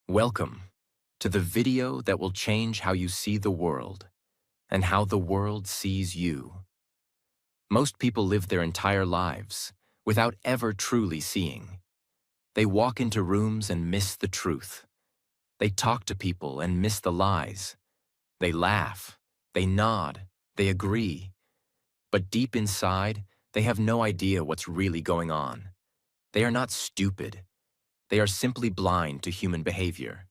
Welcome to the video that will change how you see the world and how the world sees you. Most people live their entire lives without ever truly seeing. They walk into rooms and miss the truth. They talk to people and miss the lies. They laugh, they nod, they agree. But deep inside, they have no idea what's really going on. They are not stupid. They are simply blind to human behavior.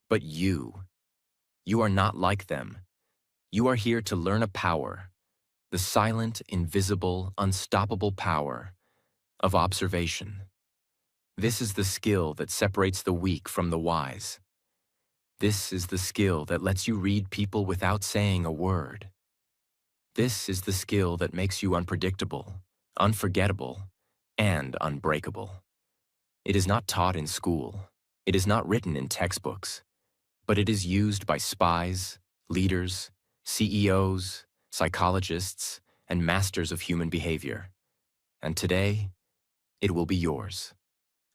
But you are not like them. You are here to learn a power, the silent, invisible, unstoppable power of observation. This is the skill that separates the weak from the wise. This is the skill that lets you read people without saying a word. This is the skill that makes you unpredictable, unforgettable, and unbreakable. It is not taught in school. It is not written in textbooks. But it is used by spies, leaders, CEOs, psychologists, and masters of human behavior. And today, it will be yours.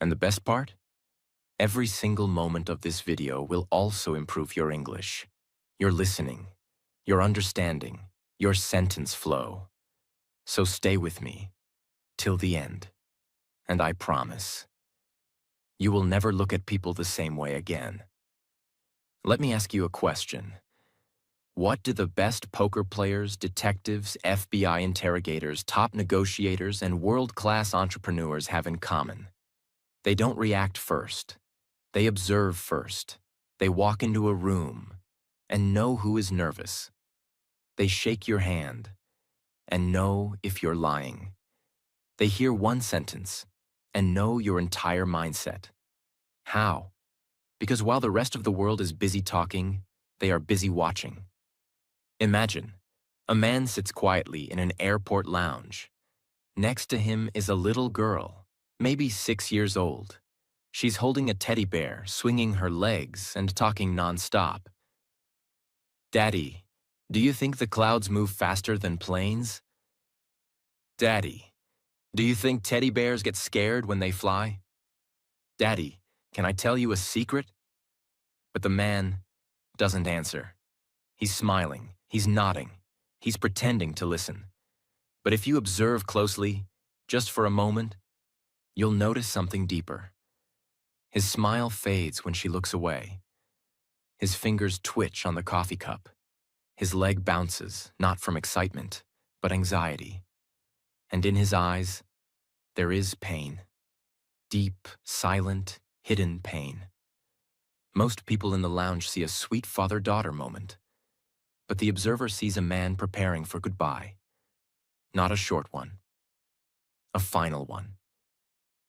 And the best part? Every single moment of this video will also improve your English, your listening, your understanding, your sentence flow. So stay with me till the end. And I promise, you will never look at people the same way again. Let me ask you a question. What do the best poker players, detectives, FBI interrogators, top negotiators, and world-class entrepreneurs have in common? They don't react first. They observe first. They walk into a room and know who is nervous. They shake your hand and know if you're lying. They hear one sentence and know your entire mindset. How? Because while the rest of the world is busy talking, they are busy watching. Imagine, a man sits quietly in an airport lounge. Next to him is a little girl, maybe 6 years old. She's holding a teddy bear, swinging her legs and talking nonstop. "Daddy, do you think the clouds move faster than planes?" "Daddy, do you think teddy bears get scared when they fly?" "Daddy, can I tell you a secret?" But the man doesn't answer. He's smiling, he's nodding, he's pretending to listen. But if you observe closely, just for a moment, you'll notice something deeper. His smile fades when she looks away. His fingers twitch on the coffee cup. His leg bounces, not from excitement, but anxiety. And in his eyes, there is pain. Deep, silent, hidden pain. Most people in the lounge see a sweet father-daughter moment, but the observer sees a man preparing for goodbye. Not a short one, a final one.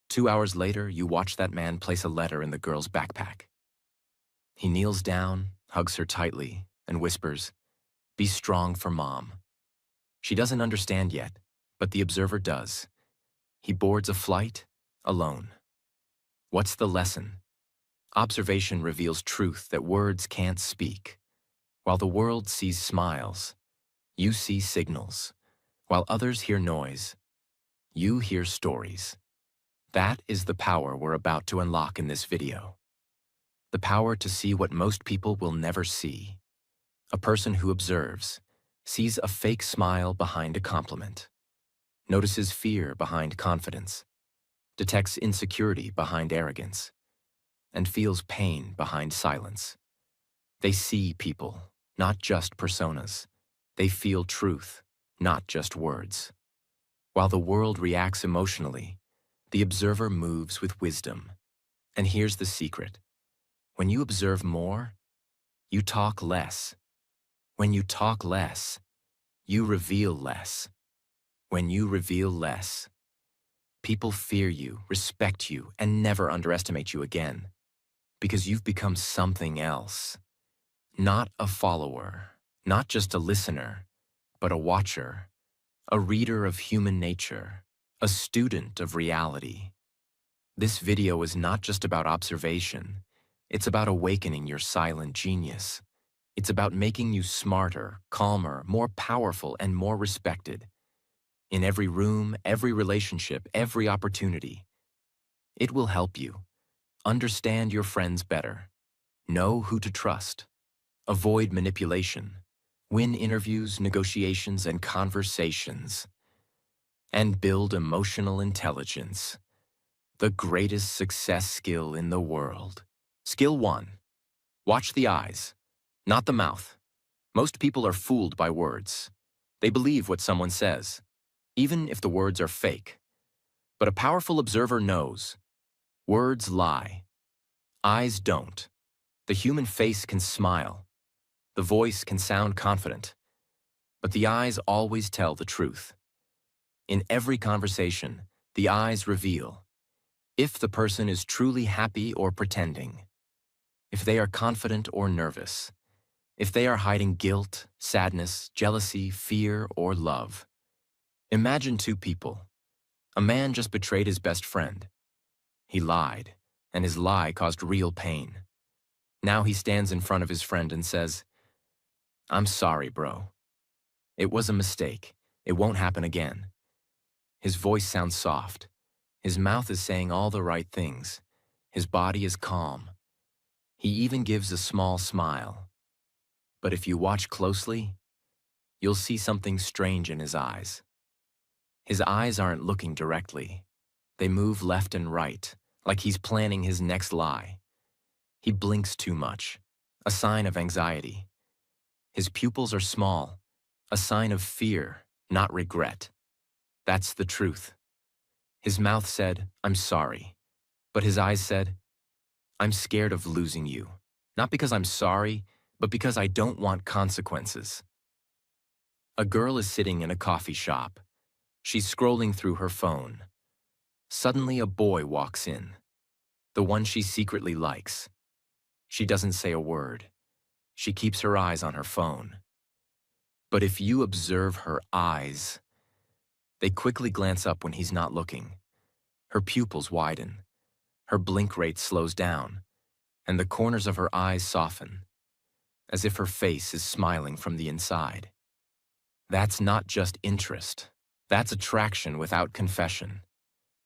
2 hours later, you watch that man place a letter in the girl's backpack. He kneels down, hugs her tightly, and whispers, "Be strong for Mom." She doesn't understand yet, but the observer does. He boards a flight alone. What's the lesson? Observation reveals truth that words can't speak. While the world sees smiles, you see signals. While others hear noise, you hear stories. That is the power we're about to unlock in this video. The power to see what most people will never see. A person who observes sees a fake smile behind a compliment, notices fear behind confidence, detects insecurity behind arrogance, and feels pain behind silence. They see people, not just personas. They feel truth, not just words. While the world reacts emotionally, the observer moves with wisdom. And here's the secret. When you observe more, you talk less. When you talk less, you reveal less. When you reveal less, people fear you, respect you, and never underestimate you again. Because you've become something else. Not a follower, not just a listener, but a watcher, a reader of human nature, a student of reality. This video is not just about observation. It's about awakening your silent genius. It's about making you smarter, calmer, more powerful, and more respected. In every room, every relationship, every opportunity. It will help you understand your friends better, Know who to trust. Avoid manipulation. Win interviews, negotiations, and conversations. And build emotional intelligence, the greatest success skill in the world. Skill 1. Watch the eyes, not the mouth. Most people are fooled by words. They believe what someone says, even if the words are fake. But a powerful observer knows. Words lie. Eyes don't. The human face can smile. The voice can sound confident. But the eyes always tell the truth. In every conversation, the eyes reveal if the person is truly happy or pretending, if they are confident or nervous, if they are hiding guilt, sadness, jealousy, fear, or love. Imagine two people. A man just betrayed his best friend. He lied, and his lie caused real pain. Now he stands in front of his friend and says, "I'm sorry, bro. It was a mistake. It won't happen again." His voice sounds soft. His mouth is saying all the right things. His body is calm. He even gives a small smile. But if you watch closely, you'll see something strange in his eyes. His eyes aren't looking directly. They move left and right, like he's planning his next lie. He blinks too much, a sign of anxiety. His pupils are small, a sign of fear, not regret. That's the truth. His mouth said, "I'm sorry," but his eyes said, "I'm scared of losing you. Not because I'm sorry, but because I don't want consequences." A girl is sitting in a coffee shop. She's scrolling through her phone. Suddenly, a boy walks in, the one she secretly likes. She doesn't say a word. She keeps her eyes on her phone. But if you observe her eyes, they quickly glance up when he's not looking. Her pupils widen. Her blink rate slows down, and the corners of her eyes soften, as if her face is smiling from the inside. That's not just interest. That's attraction without confession.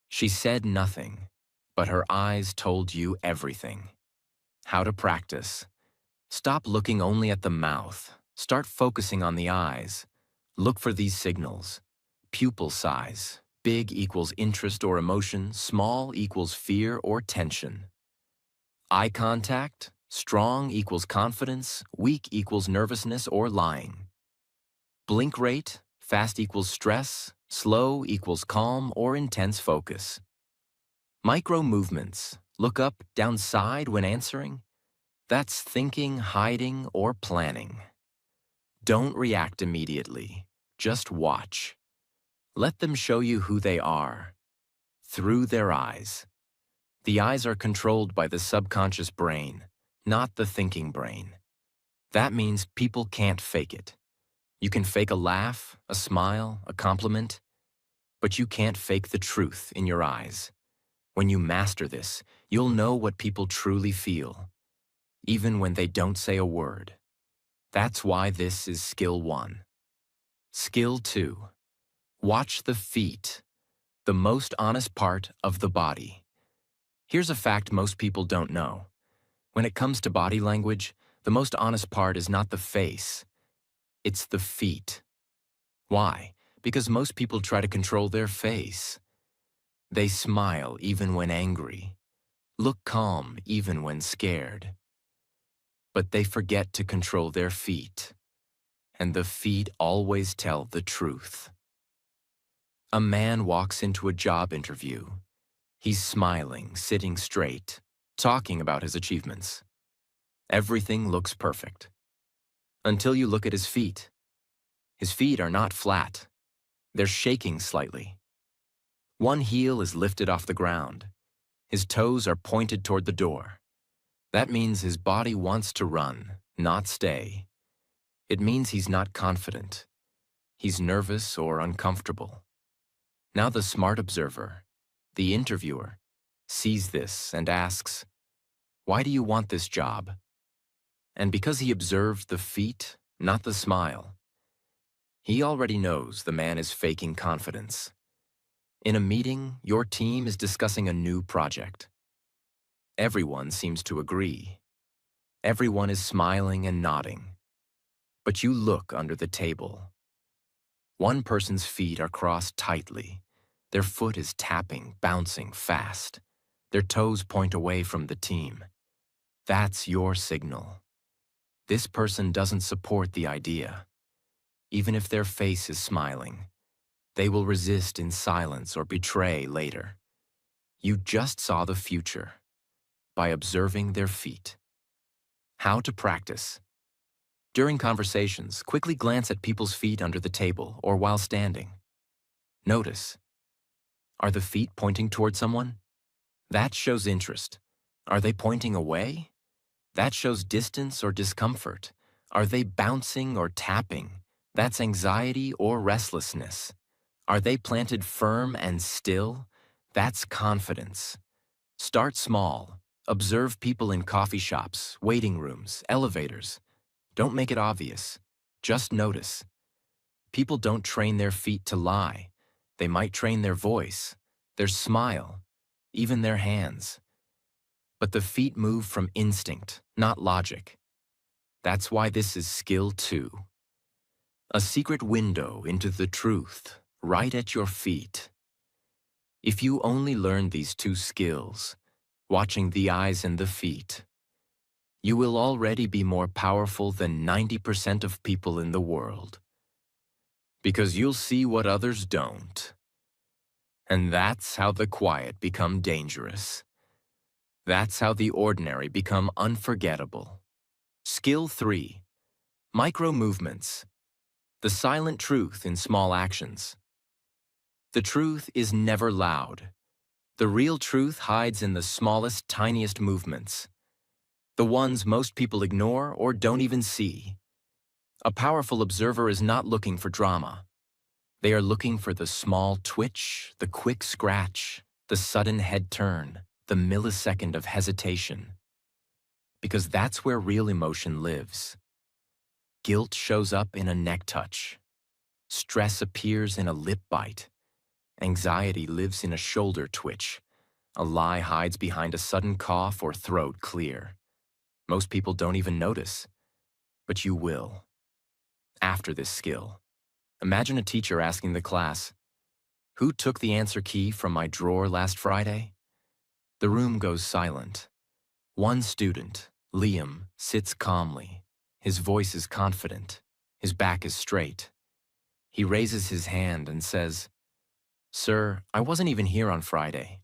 She said nothing, but her eyes told you everything. How to practice. Stop looking only at the mouth. Start focusing on the eyes. Look for these signals. Pupil size. Big equals interest or emotion. Small equals fear or tension. Eye contact. Strong equals confidence. Weak equals nervousness or lying. Blink rate. Fast equals stress. Slow equals calm or intense focus. Micro movements. Look up, down, side when answering. That's thinking, hiding, or planning. Don't react immediately. Just watch. Let them show you who they are. Through their eyes. The eyes are controlled by the subconscious brain, not the thinking brain. That means people can't fake it. You can fake a laugh, a smile, a compliment, but you can't fake the truth in your eyes. When you master this, you'll know what people truly feel, even when they don't say a word. That's why this is skill 1. Skill 2. Watch the feet, the most honest part of the body. Here's a fact most people don't know. When it comes to body language, the most honest part is not the face, it's the feet. Why? Because most people try to control their face. They smile even when angry, look calm even when scared. But they forget to control their feet, and the feet always tell the truth. A man walks into a job interview. He's smiling, sitting straight, talking about his achievements. Everything looks perfect. Until you look at his feet. His feet are not flat. They're shaking slightly. One heel is lifted off the ground. His toes are pointed toward the door. That means his body wants to run, not stay. It means he's not confident. He's nervous or uncomfortable. Now the smart observer, the interviewer, sees this and asks, "Why do you want this job?" And because he observed the feet, not the smile, he already knows the man is faking confidence. In a meeting, your team is discussing a new project. Everyone seems to agree. Everyone is smiling and nodding, but you look under the table. One person's feet are crossed tightly. Their foot is tapping, bouncing fast. Their toes point away from the team. That's your signal. This person doesn't support the idea. Even if their face is smiling, they will resist in silence or betray later. You just saw the future by observing their feet. How to practice. During conversations, quickly glance at people's feet under the table or while standing. Notice, are the feet pointing toward someone? That shows interest. Are they pointing away? That shows distance or discomfort. Are they bouncing or tapping? That's anxiety or restlessness. Are they planted firm and still? That's confidence. Start small. Observe people in coffee shops, waiting rooms, elevators. Don't make it obvious. Just notice. People don't train their feet to lie. They might train their voice, their smile, even their hands. But the feet move from instinct, not logic. That's why this is skill 2. A secret window into the truth, right at your feet. If you only learn these 2 skills, watching the eyes and the feet, you will already be more powerful than 90% of people in the world. Because you'll see what others don't. And that's how the quiet become dangerous. That's how the ordinary become unforgettable. Skill 3. Micro movements. The silent truth in small actions. The truth is never loud. The real truth hides in the smallest, tiniest movements. The ones most people ignore or don't even see. A powerful observer is not looking for drama. They are looking for the small twitch, the quick scratch, the sudden head turn, the millisecond of hesitation. Because that's where real emotion lives. Guilt shows up in a neck touch. Stress appears in a lip bite. Anxiety lives in a shoulder twitch. A lie hides behind a sudden cough or throat clear. Most people don't even notice, but you will. After this skill, imagine a teacher asking the class, "Who took the answer key from my drawer last Friday?" The room goes silent. One student, Liam, sits calmly. His voice is confident. His back is straight. He raises his hand and says, "Sir, I wasn't even here on Friday.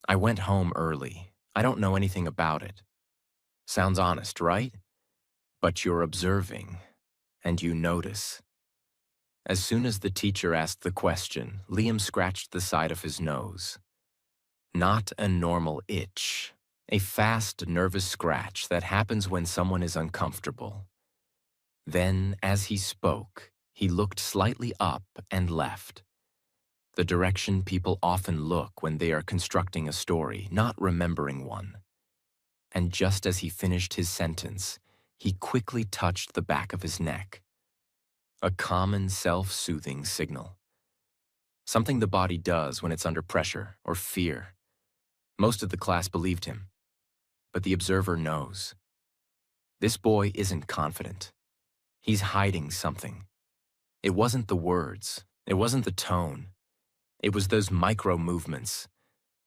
I went home early. I don't know anything about it." Sounds honest, right? But you're observing, and you notice. As soon as the teacher asked the question, Liam scratched the side of his nose. Not a normal itch, a fast, nervous scratch that happens when someone is uncomfortable. Then, as he spoke, he looked slightly up and left. The direction people often look when they are constructing a story, not remembering one. And just as he finished his sentence, he quickly touched the back of his neck. A common self-soothing signal. Something the body does when it's under pressure or fear. Most of the class believed him, but the observer knows. This boy isn't confident. He's hiding something. It wasn't the words. It wasn't the tone. It was those micro movements,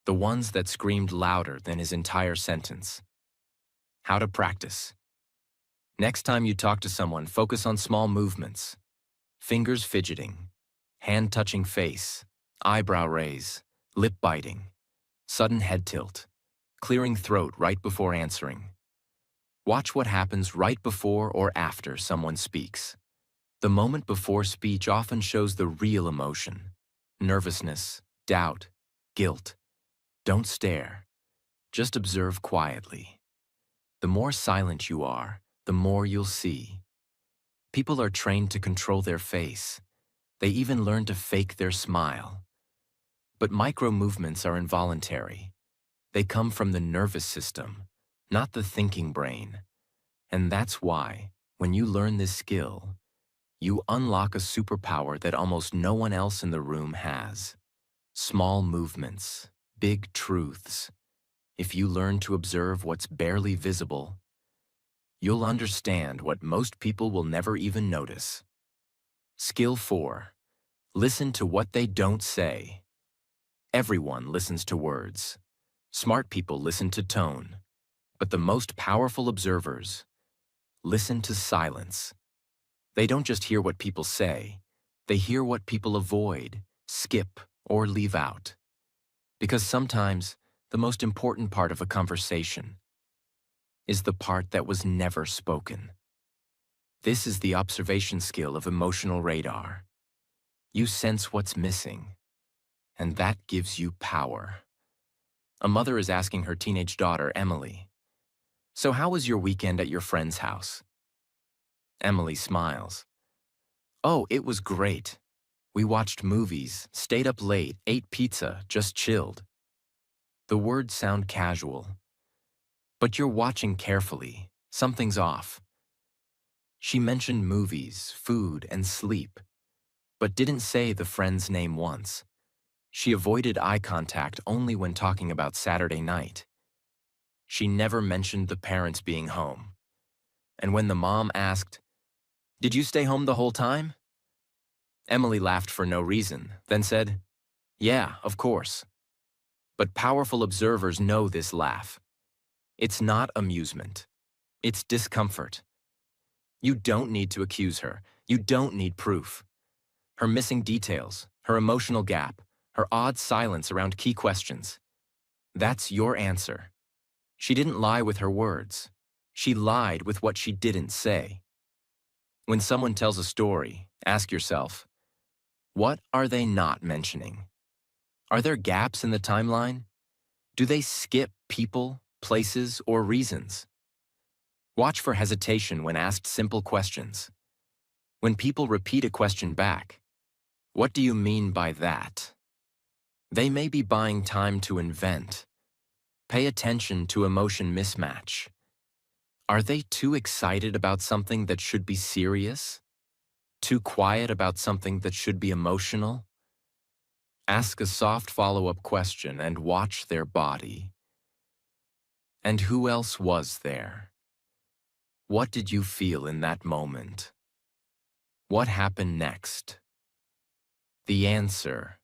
the ones that screamed louder than his entire sentence. How to practice. Next time you talk to someone, focus on small movements. Fingers fidgeting, hand touching face, eyebrow raise, lip biting, sudden head tilt, clearing throat right before answering. Watch what happens right before or after someone speaks. The moment before speech often shows the real emotion. Nervousness, doubt, guilt. Don't stare. Just observe quietly. The more silent you are, the more you'll see. People are trained to control their face. They even learn to fake their smile. But micro movements are involuntary. They come from the nervous system, not the thinking brain. And that's why, when you learn this skill, you unlock a superpower that almost no one else in the room has. Small movements, big truths. If you learn to observe what's barely visible, you'll understand what most people will never even notice. Skill 4. Listen to what they don't say. Everyone listens to words. Smart people listen to tone. But the most powerful observers listen to silence. They don't just hear what people say, they hear what people avoid, skip, or leave out. Because sometimes the most important part of a conversation is the part that was never spoken. This is the observation skill of emotional radar. You sense what's missing, and that gives you power. A mother is asking her teenage daughter, Emily, "So how was your weekend at your friend's house?" Emily smiles. "Oh, it was great. We watched movies, stayed up late, ate pizza, just chilled." The words sound casual, but you're watching carefully. Something's off. She mentioned movies, food, and sleep, but didn't say the friend's name once. She avoided eye contact only when talking about Saturday night. She never mentioned the parents being home. And when the mom asked, "Did you stay home the whole time?" Emily laughed for no reason, then said, "Yeah, of course." But powerful observers know this laugh. It's not amusement. It's discomfort. You don't need to accuse her. You don't need proof. Her missing details, her emotional gap, her odd silence around key questions. That's your answer. She didn't lie with her words. She lied with what she didn't say. When someone tells a story, ask yourself, what are they not mentioning? Are there gaps in the timeline? Do they skip people, places, or reasons? Watch for hesitation when asked simple questions. When people repeat a question back, "What do you mean by that?" They may be buying time to invent. Pay attention to emotion mismatch. Are they too excited about something that should be serious? Too quiet about something that should be emotional? Ask a soft follow-up question and watch their body. And who else was there? What did you feel in that moment? What happened next? The answer,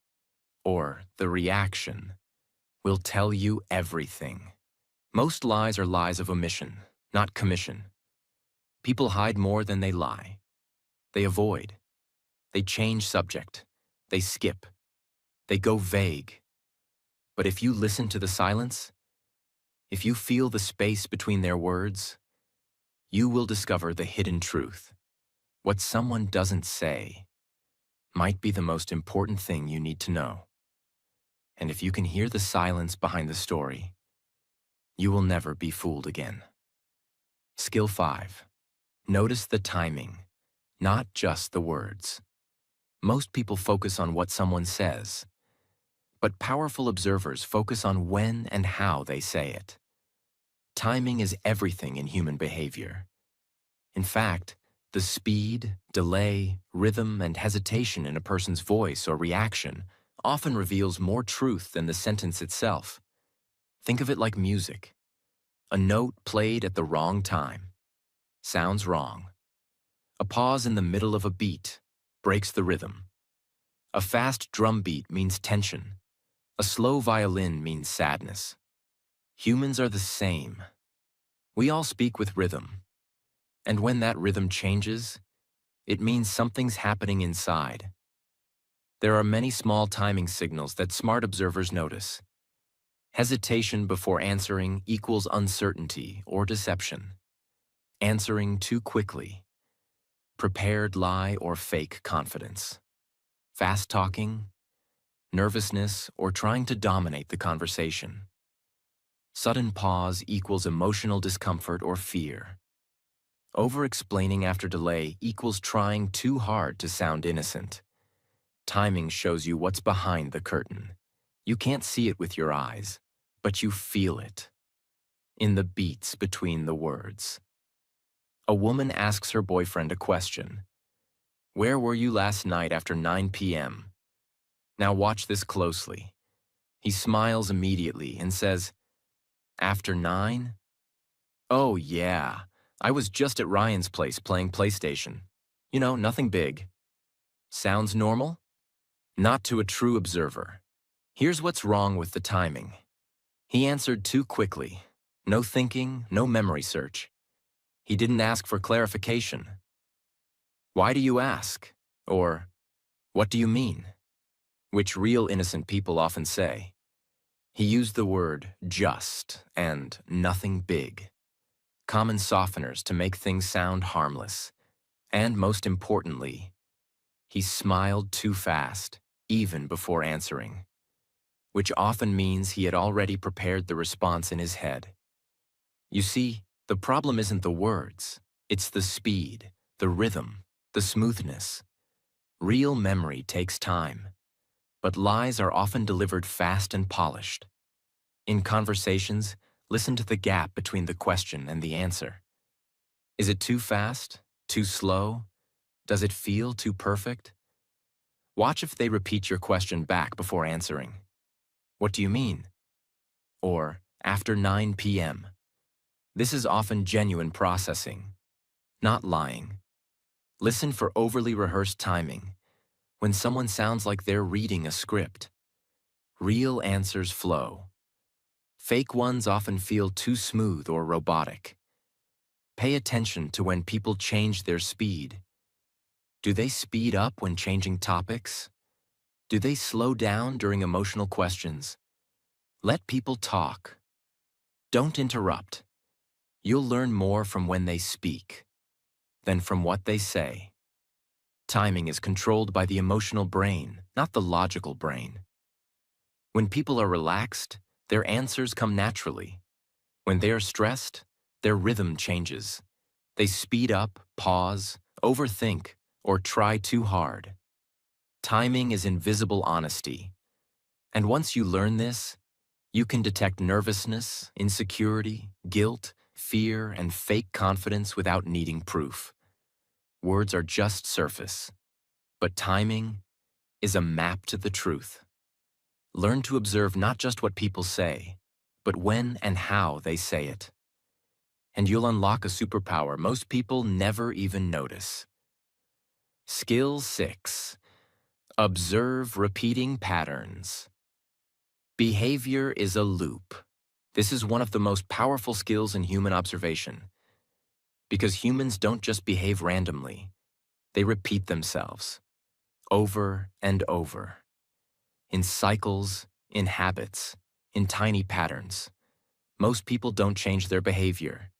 or the reaction, will tell you everything. Most lies are lies of omission, not commission. People hide more than they lie. They avoid. They change subject. They skip. They go vague. But if you listen to the silence, if you feel the space between their words, you will discover the hidden truth. What someone doesn't say might be the most important thing you need to know. And if you can hear the silence behind the story, you will never be fooled again. Skill 5. Notice the timing, not just the words. Most people focus on what someone says, but powerful observers focus on when and how they say it. Timing is everything in human behavior. In fact, the speed, delay, rhythm, and hesitation in a person's voice or reaction often reveals more truth than the sentence itself. Think of it like music. A note played at the wrong time sounds wrong. A pause in the middle of a beat breaks the rhythm. A fast drum beat means tension. A slow violin means sadness. Humans are the same. We all speak with rhythm. And when that rhythm changes, it means something's happening inside. There are many small timing signals that smart observers notice. Hesitation before answering equals uncertainty or deception. Answering too quickly. Prepared lie or fake confidence. Fast talking, nervousness, or trying to dominate the conversation. Sudden pause equals emotional discomfort or fear. Over-explaining after delay equals trying too hard to sound innocent. Timing shows you what's behind the curtain. You can't see it with your eyes, but you feel it. In the beats between the words. A woman asks her boyfriend a question. "Where were you last night after 9 p.m.? Now watch this closely." He smiles immediately and says, "After 9? Oh yeah, I was just at Ryan's place playing PlayStation. You know, nothing big. Sounds normal? Not to a true observer. Here's what's wrong with the timing. He answered too quickly. No thinking, no memory search. He didn't ask for clarification. Why do you ask? Or, what do you mean? Which real innocent people often say. He used the word just and nothing big. Common softeners to make things sound harmless. And most importantly, he smiled too fast, even before answering, which often means he had already prepared the response in his head. You see, the problem isn't the words, it's the speed, the rhythm, the smoothness. Real memory takes time, but lies are often delivered fast and polished. In conversations, listen to the gap between the question and the answer. Is it too fast? Too slow? Does it feel too perfect? Watch if they repeat your question back before answering. What do you mean? Or, after 9 p.m. This is often genuine processing, not lying. Listen for overly rehearsed timing, when someone sounds like they're reading a script. Real answers flow. Fake ones often feel too smooth or robotic. Pay attention to when people change their speed. Do they speed up when changing topics? Do they slow down during emotional questions? Let people talk. Don't interrupt. You'll learn more from when they speak than from what they say. Timing is controlled by the emotional brain, not the logical brain. When people are relaxed, their answers come naturally. When they are stressed, their rhythm changes. They speed up, pause, overthink, or try too hard. Timing is invisible honesty. And once you learn this, you can detect nervousness, insecurity, guilt, fear, and fake confidence without needing proof. Words are just surface, but timing is a map to the truth. Learn to observe not just what people say, but when and how they say it. And you'll unlock a superpower most people never even notice. Skill 6. Observe repeating patterns. Behavior is a loop. This is one of the most powerful skills in human observation. Because humans don't just behave randomly, they repeat themselves, over and over. In cycles, in habits, in tiny patterns. Most people don't change their behavior.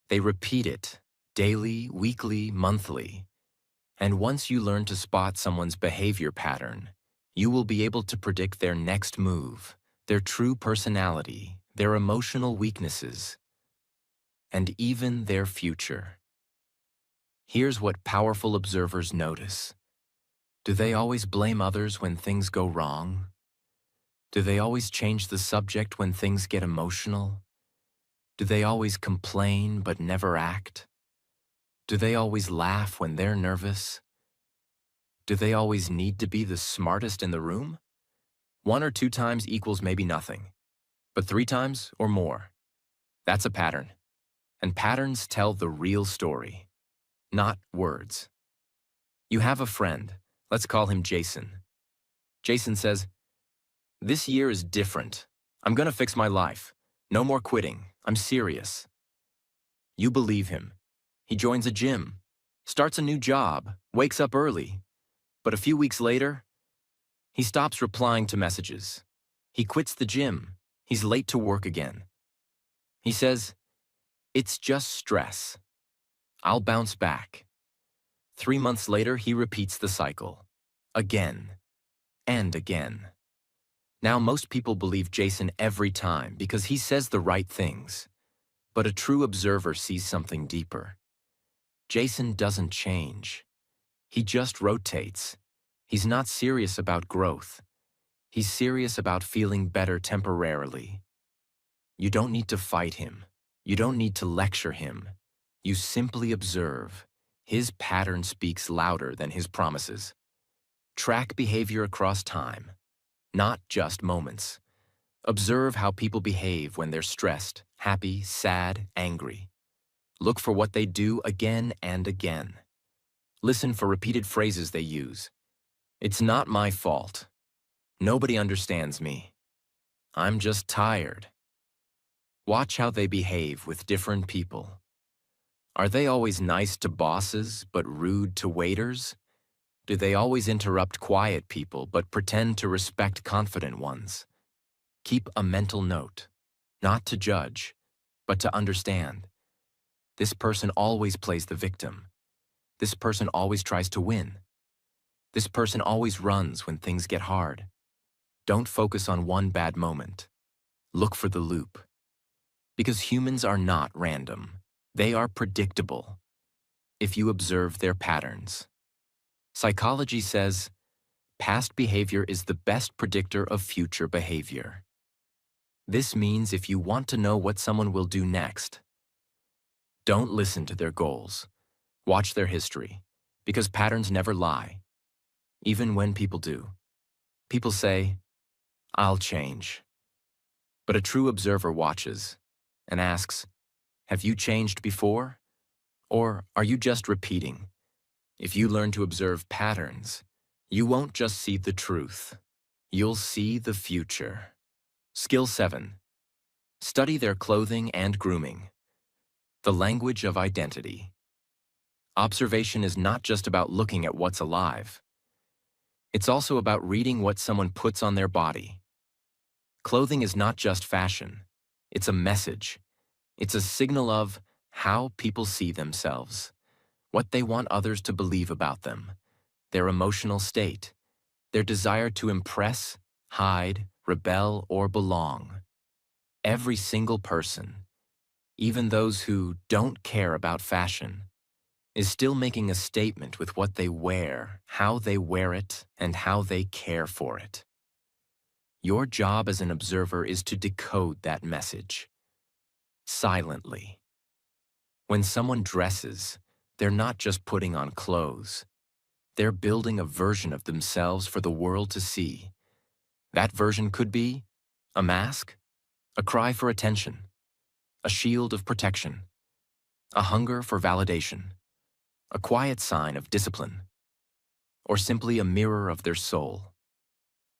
They repeat it, daily, weekly, monthly. And once you learn to spot someone's behavior pattern, you will be able to predict their next move, their true personality, their emotional weaknesses, and even their future. Here's what powerful observers notice. Do they always blame others when things go wrong? Do they always change the subject when things get emotional? Do they always complain but never act? Do they always laugh when they're nervous? Do they always need to be the smartest in the room? 1 or 2 times equals maybe nothing, but 3 times or more. That's a pattern. And patterns tell the real story, not words. You have a friend, let's call him Jason. Jason says, "This year is different. I'm gonna fix my life. No more quitting. I'm serious." You believe him. He joins a gym, starts a new job, wakes up early. But a few weeks later, he stops replying to messages. He quits the gym. He's late to work again. He says, "It's just stress. I'll bounce back." 3 months later, he repeats the cycle. Again and again. Now most people believe Jason every time because he says the right things. But a true observer sees something deeper. Jason doesn't change. He just rotates. He's not serious about growth. He's serious about feeling better temporarily. You don't need to fight him. You don't need to lecture him. You simply observe. His pattern speaks louder than his promises. Track behavior across time, not just moments. Observe how people behave when they're stressed, happy, sad, angry. Look for what they do again and again. Listen for repeated phrases they use. It's not my fault. Nobody understands me. I'm just tired. Watch how they behave with different people. Are they always nice to bosses but rude to waiters? Do they always interrupt quiet people but pretend to respect confident ones? Keep a mental note, not to judge, but to understand. This person always plays the victim. This person always tries to win. This person always runs when things get hard. Don't focus on one bad moment. Look for the loop. Because humans are not random. They are predictable if you observe their patterns. Psychology says, past behavior is the best predictor of future behavior. This means if you want to know what someone will do next, don't listen to their goals. Watch their history, because patterns never lie, even when people do. People say, I'll change. But a true observer watches and asks, have you changed before? Or are you just repeating? If you learn to observe patterns, you won't just see the truth. You'll see the future. Skill 7. Study their clothing and grooming. The language of identity. Observation is not just about looking at what's alive. It's also about reading what someone puts on their body. Clothing is not just fashion. It's a message. It's a signal of how people see themselves, what they want others to believe about them, their emotional state, their desire to impress, hide, rebel, or belong. Every single person, even those who don't care about fashion, is still making a statement with what they wear, how they wear it, and how they care for it. Your job as an observer is to decode that message, silently. When someone dresses, they're not just putting on clothes. They're building a version of themselves for the world to see. That version could be a mask, a cry for attention, a shield of protection, a hunger for validation, a quiet sign of discipline, or simply a mirror of their soul.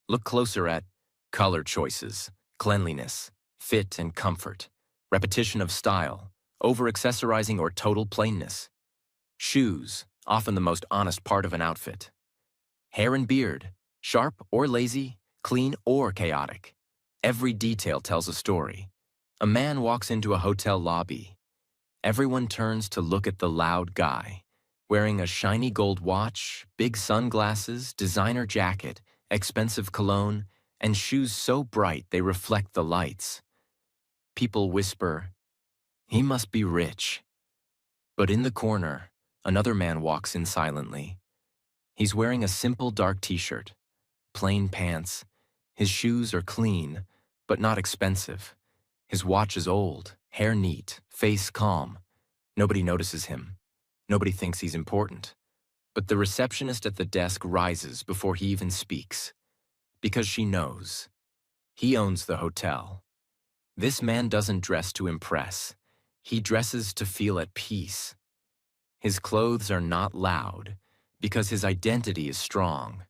Look closer at color choices, cleanliness, fit and comfort, repetition of style, over-accessorizing or total plainness. Shoes, often the most honest part of an outfit. Hair and beard, sharp or lazy, clean or chaotic. Every detail tells a story. A man walks into a hotel lobby. Everyone turns to look at the loud guy, wearing a shiny gold watch, big sunglasses, designer jacket, expensive cologne, and shoes so bright they reflect the lights. People whisper, he must be rich. But in the corner, another man walks in silently. He's wearing a simple dark t-shirt, plain pants. His shoes are clean, but not expensive. His watch is old, hair neat, face calm. Nobody notices him. Nobody thinks he's important. But the receptionist at the desk rises before he even speaks, because she knows. He owns the hotel. This man doesn't dress to impress. He dresses to feel at peace. His clothes are not loud, because his identity is strong.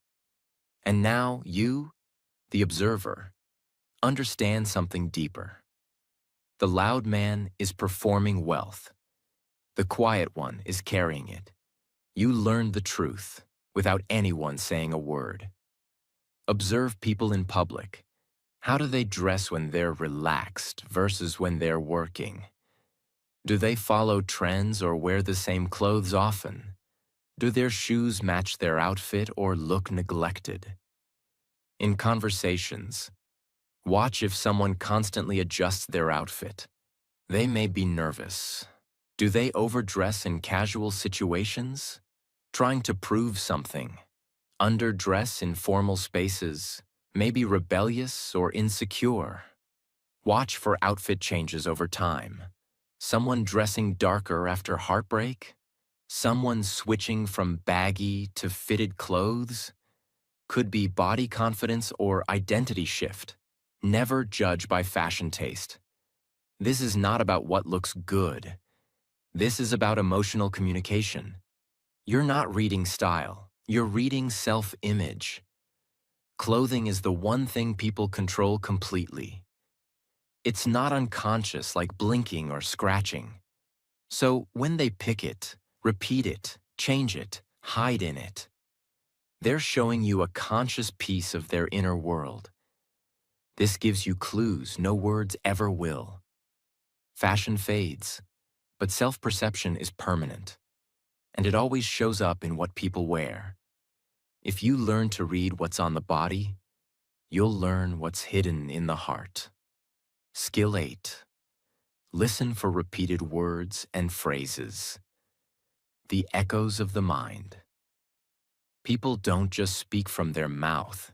And now you, the observer, understand something deeper. The loud man is performing wealth. The quiet one is carrying it. You learn the truth without anyone saying a word. Observe people in public. How do they dress when they're relaxed versus when they're working? Do they follow trends or wear the same clothes often? Do their shoes match their outfit or look neglected? In conversations, watch if someone constantly adjusts their outfit. They may be nervous. Do they overdress in casual situations? Trying to prove something. Underdress in formal spaces. Maybe rebellious or insecure. Watch for outfit changes over time. Someone dressing darker after heartbreak? Someone switching from baggy to fitted clothes? Could be body confidence or identity shift. Never judge by fashion taste. This is not about what looks good. This is about emotional communication. You're not reading style, you're reading self-image. Clothing is the one thing people control completely. It's not unconscious like blinking or scratching. So when they pick it, repeat it, change it, hide in it, they're showing you a conscious piece of their inner world. This gives you clues no words ever will. Fashion fades, but self-perception is permanent, and it always shows up in what people wear. If you learn to read what's on the body, you'll learn what's hidden in the heart. Skill 8. Listen for repeated words and phrases. The echoes of the mind. People don't just speak from their mouth.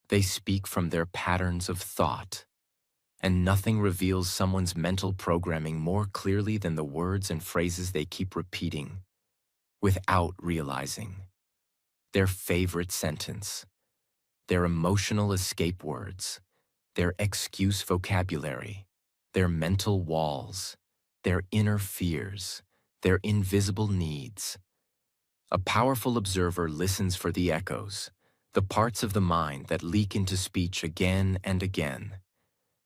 They speak from their patterns of thought. And nothing reveals someone's mental programming more clearly than the words and phrases they keep repeating without realizing. Their favorite sentence, their emotional escape words, their excuse vocabulary, their mental walls, their inner fears, their invisible needs. A powerful observer listens for the echoes, the parts of the mind that leak into speech again and again.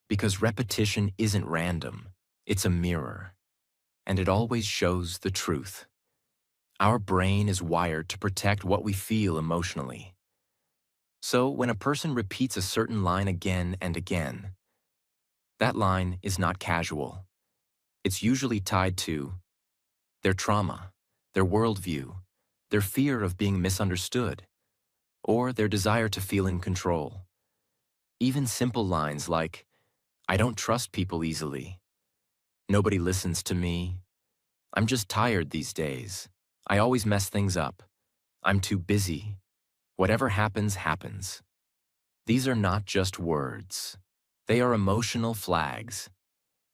Because repetition isn't random, it's a mirror, and it always shows the truth. Our brain is wired to protect what we feel emotionally. So when a person repeats a certain line again and again, that line is not casual. It's usually tied to their trauma, their worldview, their fear of being misunderstood, or their desire to feel in control. Even simple lines like, "I don't trust people easily," "Nobody listens to me," "I'm just tired these days," "I always mess things up," "I'm too busy," "Whatever happens, happens." These are not just words. They are emotional flags.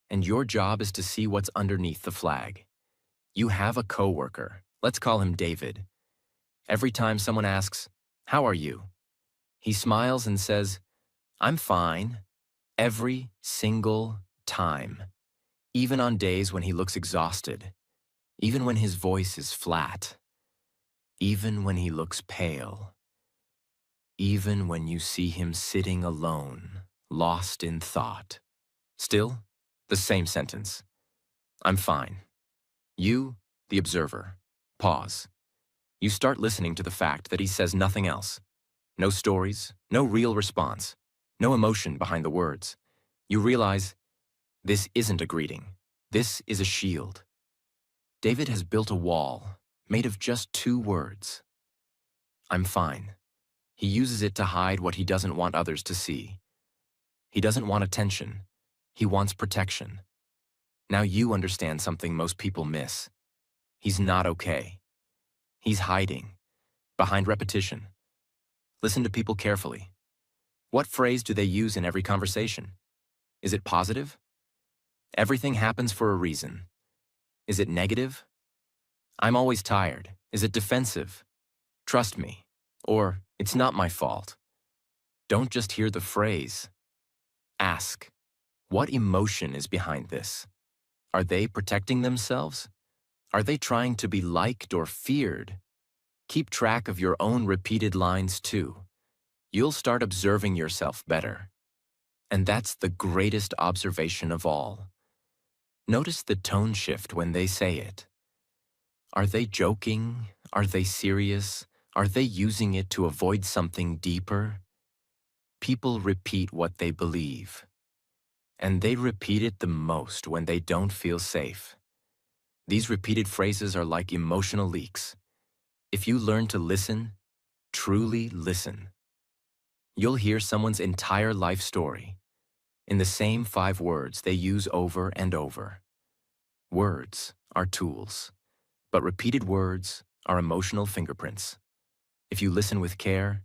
And your job is to see what's underneath the flag. You have a coworker, let's call him David. Every time someone asks, "How are you?" he smiles and says, "I'm fine," every single time. Even on days when he looks exhausted, even when his voice is flat, even when he looks pale, even when you see him sitting alone, lost in thought. Still, the same sentence. "I'm fine." You, the observer, pause. You start listening to the fact that he says nothing else. No stories, no real response, no emotion behind the words. You realize this isn't a greeting. This is a shield. David has built a wall made of just 2 words. "I'm fine." He uses it to hide what he doesn't want others to see. He doesn't want attention. He wants protection. Now you understand something most people miss. He's not okay. He's hiding, behind repetition. Listen to people carefully. What phrase do they use in every conversation? Is it positive? "Everything happens for a reason." Is it negative? "I'm always tired." Is it defensive? "Trust me." Or, "It's not my fault." Don't just hear the phrase. Ask, what emotion is behind this? Are they protecting themselves? Are they trying to be liked or feared? Keep track of your own repeated lines too. You'll start observing yourself better. And that's the greatest observation of all. Notice the tone shift when they say it. Are they joking? Are they serious? Are they using it to avoid something deeper? People repeat what they believe. And they repeat it the most when they don't feel safe. These repeated phrases are like emotional leaks. If you learn to listen, truly listen, you'll hear someone's entire life story in the same 5 words they use over and over. Words are tools, but repeated words are emotional fingerprints. If you listen with care,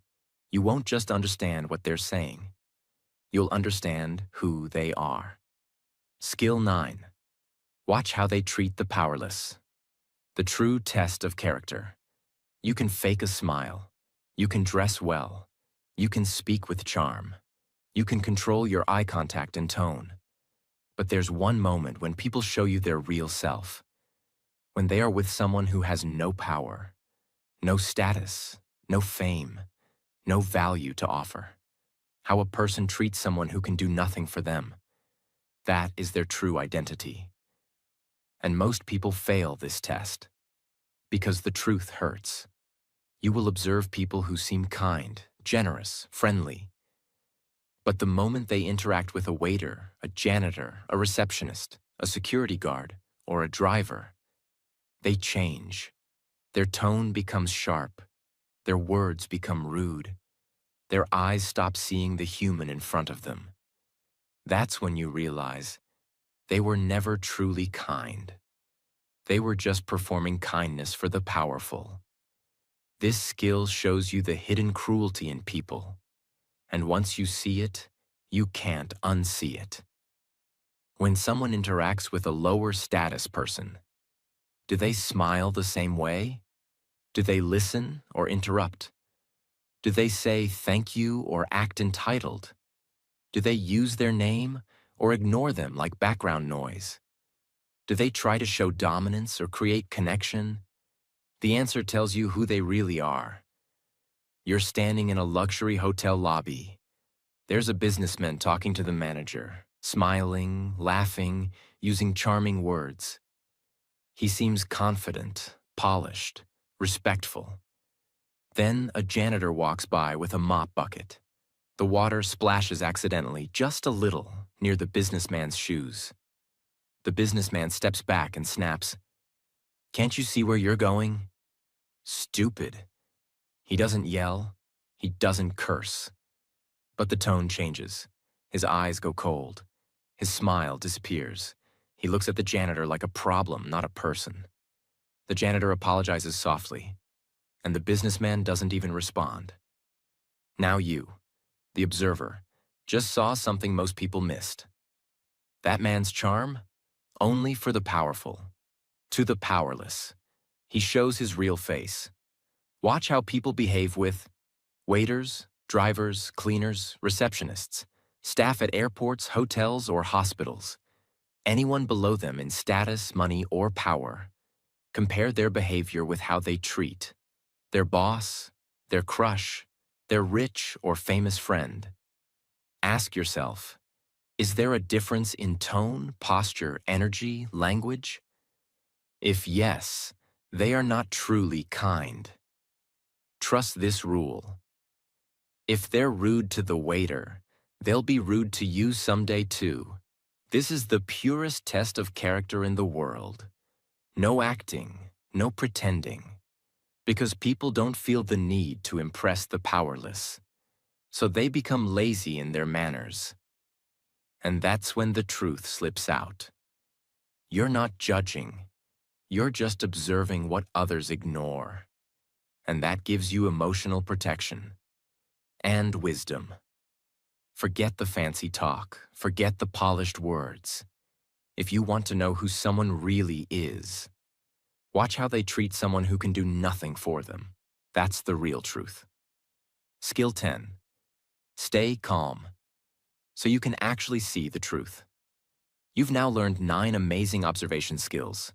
you won't just understand what they're saying. You'll understand who they are. Skill 9. Watch how they treat the powerless. The true test of character. You can fake a smile. You can dress well. You can speak with charm. You can control your eye contact and tone. But there's one moment when people show you their real self. When they are with someone who has no power, no status, no fame, no value to offer. How a person treats someone who can do nothing for them. That is their true identity. And most people fail this test because the truth hurts. You will observe people who seem kind, generous, friendly. But the moment they interact with a waiter, a janitor, a receptionist, a security guard, or a driver, they change. Their tone becomes sharp. Their words become rude. Their eyes stop seeing the human in front of them. That's when you realize they were never truly kind. They were just performing kindness for the powerful. This skill shows you the hidden cruelty in people, and once you see it, you can't unsee it. When someone interacts with a lower status person, do they smile the same way? Do they listen or interrupt? Do they say thank you or act entitled? Do they use their name or ignore them like background noise? Do they try to show dominance or create connection? The answer tells you who they really are. You're standing in a luxury hotel lobby. There's a businessman talking to the manager, smiling, laughing, using charming words. He seems confident, polished, respectful. Then a janitor walks by with a mop bucket. The water splashes accidentally, just a little, near the businessman's shoes. The businessman steps back and snaps, "Can't you see where you're going?" Stupid. He doesn't yell. He doesn't curse. But the tone changes. His eyes go cold. His smile disappears. He looks at the janitor like a problem, not a person. The janitor apologizes softly, and the businessman doesn't even respond. Now you, the observer, just saw something most people missed. That man's charm? Only for the powerful. To the powerless. He shows his real face. Watch how people behave with waiters, drivers, cleaners, receptionists, staff at airports, hotels, or hospitals. Anyone below them in status, money, or power. Compare their behavior with how they treat their boss, their crush, their rich or famous friend. Ask yourself, is there a difference in tone, posture, energy, language? If yes, they are not truly kind. Trust this rule. If they're rude to the waiter, they'll be rude to you someday too. This is the purest test of character in the world. No acting, no pretending. Because people don't feel the need to impress the powerless. So they become lazy in their manners. And that's when the truth slips out. You're not judging. You're just observing what others ignore. And that gives you emotional protection. And wisdom. Forget the fancy talk. Forget the polished words. If you want to know who someone really is, watch how they treat someone who can do nothing for them. That's the real truth. Skill 10. Stay calm. So you can actually see the truth. You've now learned 9 amazing observation skills,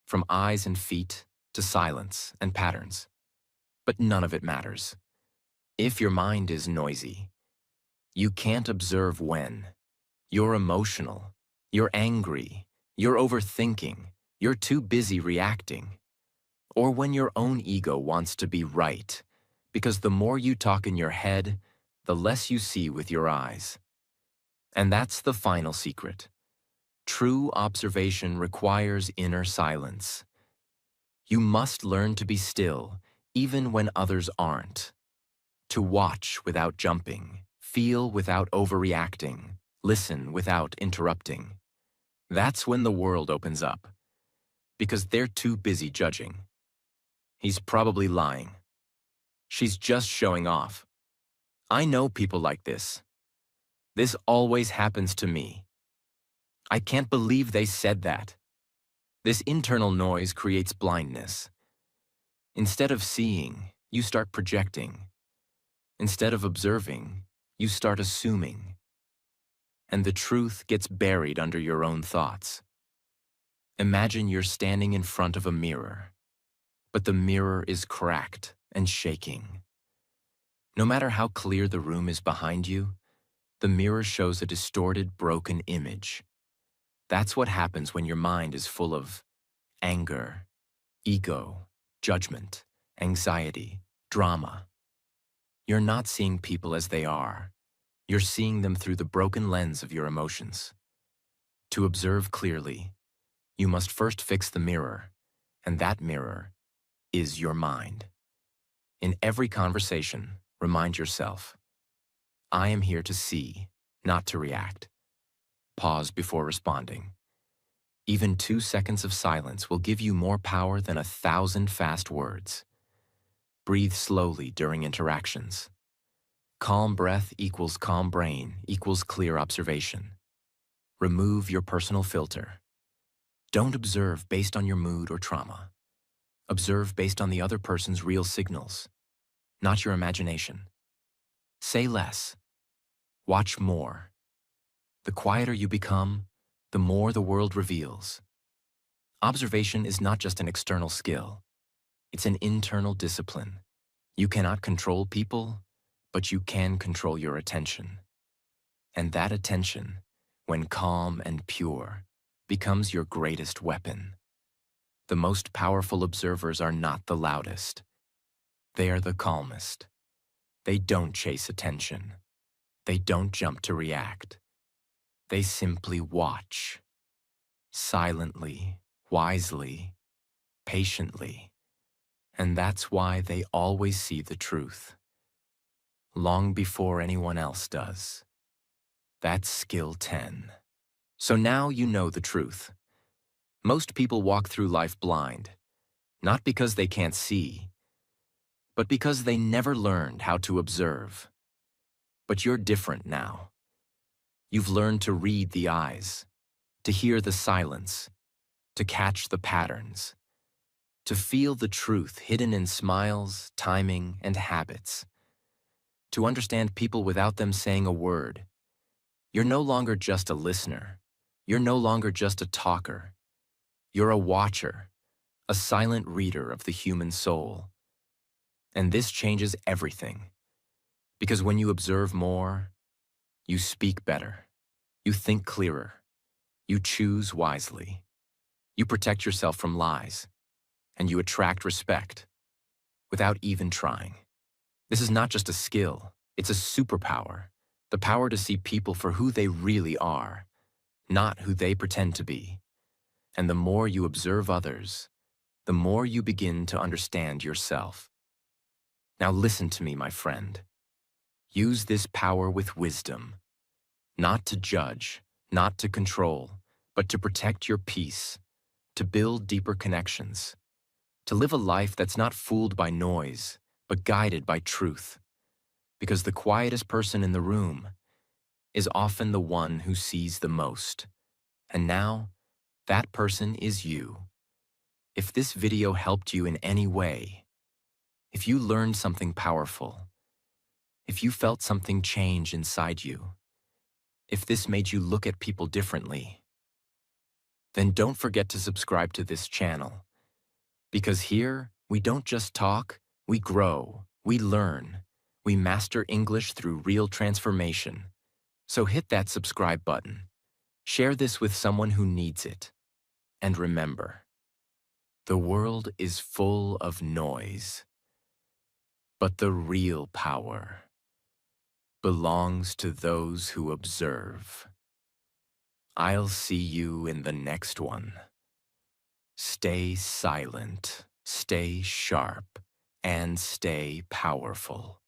from eyes and feet to silence and patterns. But none of it matters. If your mind is noisy, you can't observe when. You're emotional, you're angry, you're overthinking, you're too busy reacting. Or when your own ego wants to be right, because the more you talk in your head, the less you see with your eyes. And that's the final secret. True observation requires inner silence. You must learn to be still, even when others aren't. To watch without jumping, feel without overreacting, listen without interrupting. That's when the world opens up, because they're too busy judging. He's probably lying. She's just showing off. I know people like this. This always happens to me. I can't believe they said that. This internal noise creates blindness. Instead of seeing, you start projecting. Instead of observing, you start assuming. And the truth gets buried under your own thoughts. Imagine you're standing in front of a mirror, but the mirror is cracked and shaking. No matter how clear the room is behind you, the mirror shows a distorted, broken image. That's what happens when your mind is full of anger, ego, judgment, anxiety, drama. You're not seeing people as they are. You're seeing them through the broken lens of your emotions. To observe clearly, you must first fix the mirror, and that mirror is your mind. In every conversation, remind yourself, I am here to see, not to react. Pause before responding. Even 2 seconds of silence will give you more power than 1,000 fast words. Breathe slowly during interactions. Calm breath equals calm brain equals clear observation. Remove your personal filter. Don't observe based on your mood or trauma. Observe based on the other person's real signals, not your imagination. Say less. Watch more. The quieter you become, the more the world reveals. Observation is not just an external skill. It's an internal discipline. You cannot control people, but you can control your attention. And that attention, when calm and pure, becomes your greatest weapon. The most powerful observers are not the loudest. They are the calmest. They don't chase attention. They don't jump to react. They simply watch. Silently, wisely, patiently. And that's why they always see the truth. Long before anyone else does. That's skill 10. So now you know the truth. Most people walk through life blind, not because they can't see, but because they never learned how to observe. But you're different now. You've learned to read the eyes, to hear the silence, to catch the patterns, to feel the truth hidden in smiles, timing, and habits, to understand people without them saying a word. You're no longer just a listener. You're no longer just a talker. You're a watcher, a silent reader of the human soul. And this changes everything. Because when you observe more, you speak better, you think clearer, you choose wisely, you protect yourself from lies, and you attract respect without even trying. This is not just a skill, it's a superpower, the power to see people for who they really are, not who they pretend to be. And the more you observe others, the more you begin to understand yourself. Now listen to me, my friend. Use this power with wisdom, not to judge, not to control, but to protect your peace, to build deeper connections, to live a life that's not fooled by noise, but guided by truth. Because the quietest person in the room is often the one who sees the most. And now, that person is you. If this video helped you in any way, if you learned something powerful, if you felt something change inside you, if this made you look at people differently, then don't forget to subscribe to this channel. Because here, we don't just talk, we grow, we learn, we master English through real transformation. So hit that subscribe button. Share this with someone who needs it. And remember, the world is full of noise, but the real power belongs to those who observe. I'll see you in the next one. Stay silent, stay sharp, and stay powerful.